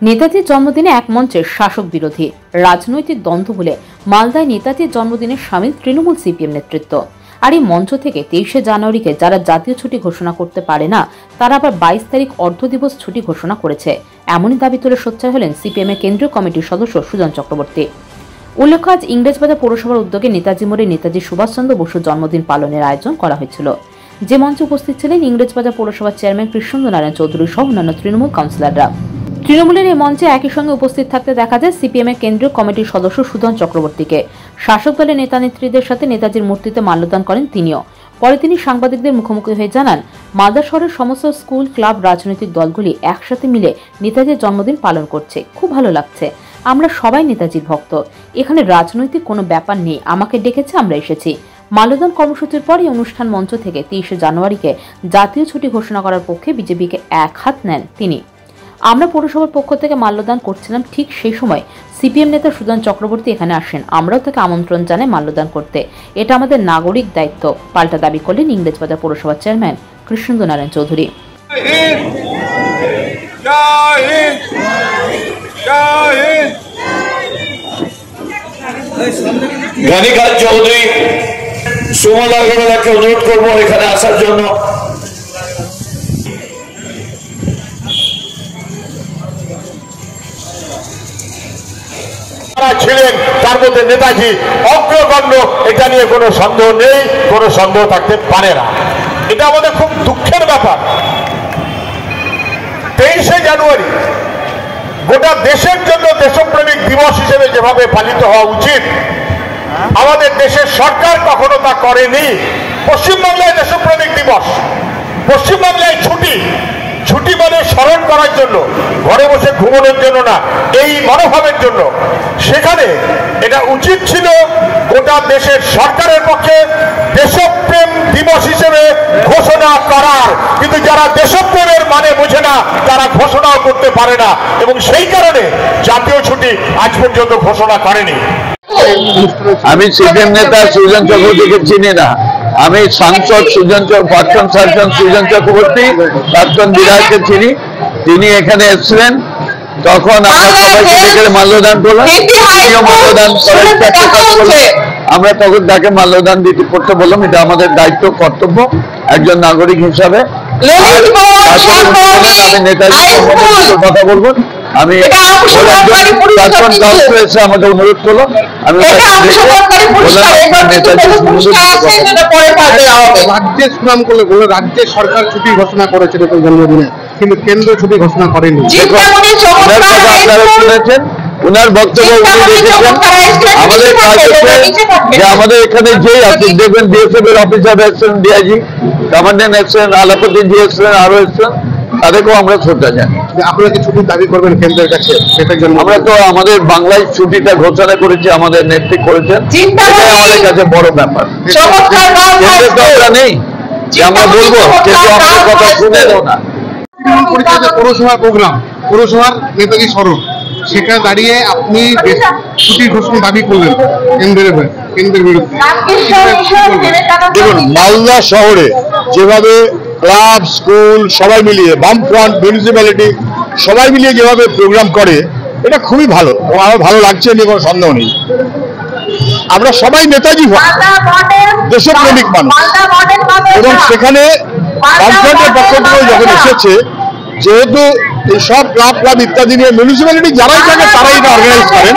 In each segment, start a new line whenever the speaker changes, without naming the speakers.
নেতাজির জন্মদিনে এক মঞ্চে শাসক বিরোধী রাজনৈতিক দ্বন্দ্ব বলে মালদায় নেতাজির জন্মদিনে সামিল তৃণমূল সিপিএম নেতৃত্ব। আর এই মঞ্চ থেকে 23শে জানুয়ারিকে যারা জাতীয় ছুটি ঘোষণা করতে পারে না তারা আবার 22 তারিখ অর্ধ দিবস ছুটি ঘোষণা করেছে, এমনই দাবি তুলে সোচ্চার হলেন সিপিএম এর কেন্দ্রীয় কমিটির সদস্য সুজন চক্রবর্তী। উল্লেখ্য, আজ ইংরেজবাজার পৌরসভার উদ্যোগে নেতাজি মোড়ে নেতাজি সুভাষচন্দ্র বসুর জন্মদিন পালনের আয়োজন করা হয়েছিল, যে মঞ্চে উপস্থিত ছিলেন ইংরেজবাজার পৌরসভার চেয়ারম্যান কৃষ্ণেন্দু নারায়ণ চৌধুরী সহ অন্যান্য তৃণমূল কাউন্সিলররা। তৃণমূলের এই মঞ্চে একই সঙ্গে উপস্থিত থাকতে দেখা যায় সিপিএম এর কেন্দ্রীয় কমিটির সদস্য সুজন চক্রবর্তীকে। শাসক দলের নেতা নেত্রীদের সাথে নেতাজির মূর্তিতে মাল্যদান করেন তিনিও। পরে তিনি সাংবাদিকদের মুখোমুখি হয়ে জানান, মালদা শহরের সমস্ত স্কুল, ক্লাব, রাজনৈতিক দলগুলি একসাথে মিলে নেতাজির জন্মদিন পালন করছে, খুব ভালো লাগছে। আমরা সবাই নেতাজির ভক্ত, এখানে রাজনৈতিক কোনো ব্যাপার নেই, আমাকে ডেকেছে, আমরা এসেছি। মাল্যদান কর্মসূচির পর এই অনুষ্ঠান মঞ্চ থেকে 23শে জানুয়ারিকে জাতীয় ছুটি ঘোষণা করার পক্ষে বিজেপিকে এক হাত নেন তিনি। আমরা পৌরসভার পক্ষ থেকে মাল্যদান করছিলাম, ঠিক সেই সময় সিপিএম নেতা সুজন চক্রবর্তী এখানে আসেন, আমরাও তাকে আমন্ত্রণ জানাই মাল্যদান করতে, এটা আমাদের নাগরিক দায়িত্ব, পাল্টা দাবি করলেন ইংরেজবাজার পৌরসভার চেয়ারম্যান কৃষ্ণেন্দু নারায়ণ চৌধুরী।
গানিকার চৌধুরী সুমন আগরওয়ালাকে অনুরোধ করবো এখানে আসার জন্য।
ছিলেন তার মধ্যে নেতাজি অগ্রগণ্য, এটা নিয়ে কোনো সন্দেহ নেই, কোনো সন্দেহ থাকতে পারে না। এটা আমাদের খুব দুঃখের ব্যাপার। 23শে জানুয়ারি গোটা দেশের জন্য দেশপ্রেমিক দিবস হিসেবে যেভাবে পালিত হওয়া উচিত, আমাদের দেশের সরকার কখনো তা করেনি। পশ্চিমবাংলায় দেশপ্রেমিক দিবস, পশ্চিমবাংলায় ছুটি, ছুটি মানে স্মরণ করার জন্য, ঘরে বসে ঘুমানোর জন্য না, এই মনোভাবের জন্য। সেখানে এটা উচিত ছিল গোটা দেশের সরকারের পক্ষে দেশপ্রেম দিবস হিসেবে ঘোষণা করার, কিন্তু যারা দেশপ্রেমের মানে বোঝে না তারা ঘোষণাও করতে পারে না, এবং সেই কারণে জাতীয় ছুটি আজ পর্যন্ত ঘোষণা করেনি।
আমি সিপিএম নেতা সুজন চক্রবর্তীকে চিনি না, আমি সাংসদ প্রাক্তন সাংসদ সুজন চক্রবর্তী, প্রাক্তন বিধায়ককে চিনি। তিনি এখানে এসেছিলেন, তখন আমরা সবাইকে ডেকে মাল্যদান করলাম, মাল্যদান করলেন, আমরা তখন তাকে মাল্যদান দিতে করতে বললাম, এটা আমাদের দায়িত্ব, কর্তব্য একজন নাগরিক হিসাবে। আমি নেতাজির কথা বলবো, আমি প্রাক্তন কাউন্সিলর এসে আমাকে অনুরোধ করলো, আমি
রাজ্যের সুনাম করলে বলে রাজ্যের সরকার ছুটি ঘোষণা করেছিল তো জন্মদিনে, কিন্তু কেন্দ্র ছুটি ঘোষণা করেনি।
আপনারা শুনেছেন, উনার বক্তব্য উনি রেখেছেন। আমাদের কাজ হচ্ছে যে আমাদের এখানে যেই আছে দেখবেন, বিএসএফ এর অফিসার এসছেন, ডিআইজি কমান্ডেন্ট এসছেন, আলাপুদ্দিনজি এসছেন, আরো এসছেন, তাদেরকেও আমরা শ্রদ্ধা জানি।
আপনারা কি ছুটির দাবি করবেন কেন্দ্রের কাছে? সেটার জন্য
আমরা তো আমাদের বাংলায় ছুটিটা ঘোষণা করেছি, আমাদের নেতৃত্ব করেছেন, এটাই আমাদের কাছে বড় ব্যাপার। কেন্দ্রে তো আমরা নেই যে আমরা বলবো, কিন্তু আমাদের কথা শুনেও না।
পৌরসভার প্রোগ্রাম, পৌরসভার নেতাজি স্মরণ, সেখানে দাঁড়িয়ে আপনি ছুটির ঘোষণা দাবি করলেন কেন্দ্রের বিরুদ্ধে।
দেখুন, মালদা শহরে যেভাবে ক্লাব, স্কুল সবাই মিলিয়ে, বামফ্রন্ট, মিউনিসিপ্যালিটি সবাই মিলিয়ে যেভাবে প্রোগ্রাম করে, এটা খুবই ভালো এবং আমার ভালো লাগছে, নিয়ে কোনো সন্দেহ নেই। আমরা সবাই নেতাজি দেশপ্রেমিক মানুষ, এবং সেখানে বামফ্রন্টের পক্ষ থেকেও যখন এসেছে, যেহেতু এই সব ক্লাব ইত্যাদি নিয়ে মিউনিসিপ্যালিটি যারাই থাকে তারাই এটা অর্গানাইজ করেন,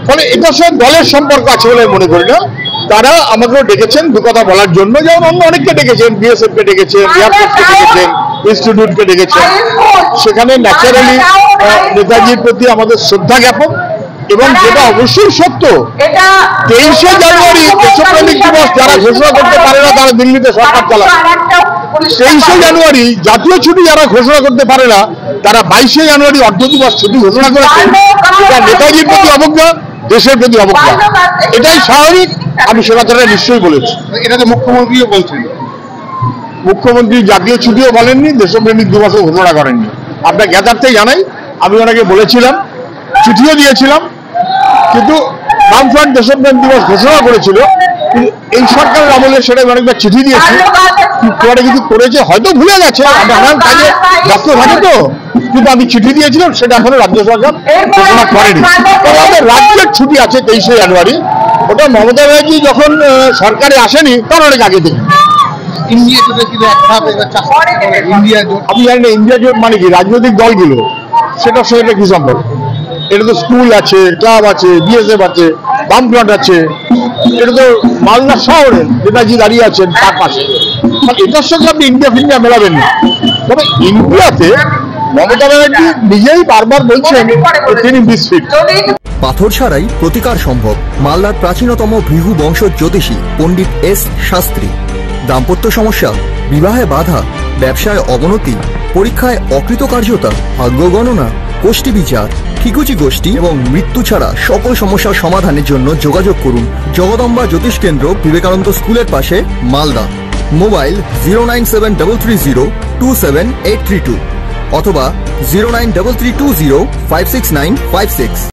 ফলে এটার সাথে দলের সম্পর্ক আছে বলে মনে করি না। তারা আমাকেও ডেকেছেন দু কথা বলার জন্য, যেমন অন্য অনেককে ডেকেছেন, বিএসএফ কে ডেকেছেন, এয়ারফোর্সকে ডেকেছেন, ইনস্টিটিউটকে ডেকেছেন। সেখানে ন্যাচারালি নেতাজির প্রতি আমাদের শ্রদ্ধা জ্ঞাপন, এবং যেটা অবশ্যই সত্য, 23শে জানুয়ারি দেশপ্রেমিক দিবস যারা ঘোষণা করতে পারে না তারা দিল্লিতে সরকার চালায়। 23শে জানুয়ারি জাতীয় ছুটি যারা ঘোষণা করতে পারে না তারা 22শে জানুয়ারি অর্ধ দিবস ছুটি ঘোষণা করেছে। এটা নেতাজির প্রতি অবজ্ঞা, দেশের প্রতি অবজ্ঞা, এটাই স্বাভাবিক। আমি সে কথাটা নিশ্চয়ই বলেছি।
এটাতে মুখ্যমন্ত্রীও বলছেন,
মুখ্যমন্ত্রী জাতীয় ছুটিও বলেননি, দেশপ্রেমিক দিবসও ঘোষণা করেননি। আপনার জ্ঞাতার্থেই জানাই, আমি ওনাকে বলেছিলাম, চিঠিও দিয়েছিলাম, কিন্তু বামফ্রন্ট দেশপ্রেম দিবস ঘোষণা করেছিল, এই সরকারের আমলে সেটা অনেকবার চিঠি দিয়েছি, পরে কিছু করেছে, হয়তো ভুলে গেছে, নানান কাজে ব্যস্ত থাকে তো, কিন্তু আমি চিঠি দিয়েছিলাম, সেটা এখনো রাজ্য সরকার ঘোষণা করেনি। তবে আমাদের রাজ্যের ছুটি আছে 23শে জানুয়ারি, ওটা মমতা ব্যানার্জি যখন সরকারে আসেনি তার অনেক আগে থেকে।
ইন্ডিয়া জোটে ছিল ইন্ডিয়া জোট,
আমি জানি না ইন্ডিয়া জোট মানে কি, রাজনৈতিক দলগুলো, সেটার সঙ্গে কি সম্পর্ক? এটা তো স্কুল আছে, ক্লাব আছে, বিএসএফ আছে, বামফ্রন্ট আছে, এটা তো মালদা শহরে নেতাজি দাঁড়িয়ে আছেন তার পাশে, এটার সঙ্গে আপনি ইন্ডিয়া ফিন্ডিয়া মেলাবেন না। তবে ইন্ডিয়াতে মমতা ব্যানার্জি নিজেই বারবার বলছেন তিনি মিসফিট।
পাথর ছাড়াই প্রতিকার সম্ভব। মালদার প্রাচীনতম ভৃগু বংশ জ্যোতিষী পণ্ডিত এস শাস্ত্রী। দাম্পত্য সমস্যা, বিবাহে বাধা, ব্যবসায় অবনতি, পরীক্ষায় অকৃতকার্যতা, ভাগ্য গণনা, গোষ্ঠী বিচার, ঠিকুচি গোষ্ঠী এবং মৃত্যু ছাড়া সকল সমস্যার সমাধানের জন্য যোগাযোগ করুন জগদম্বা জ্যোতিষ কেন্দ্র, বিবেকানন্দ স্কুলের পাশে, মালদা। মোবাইল 09730278332 অথবা 09332056956।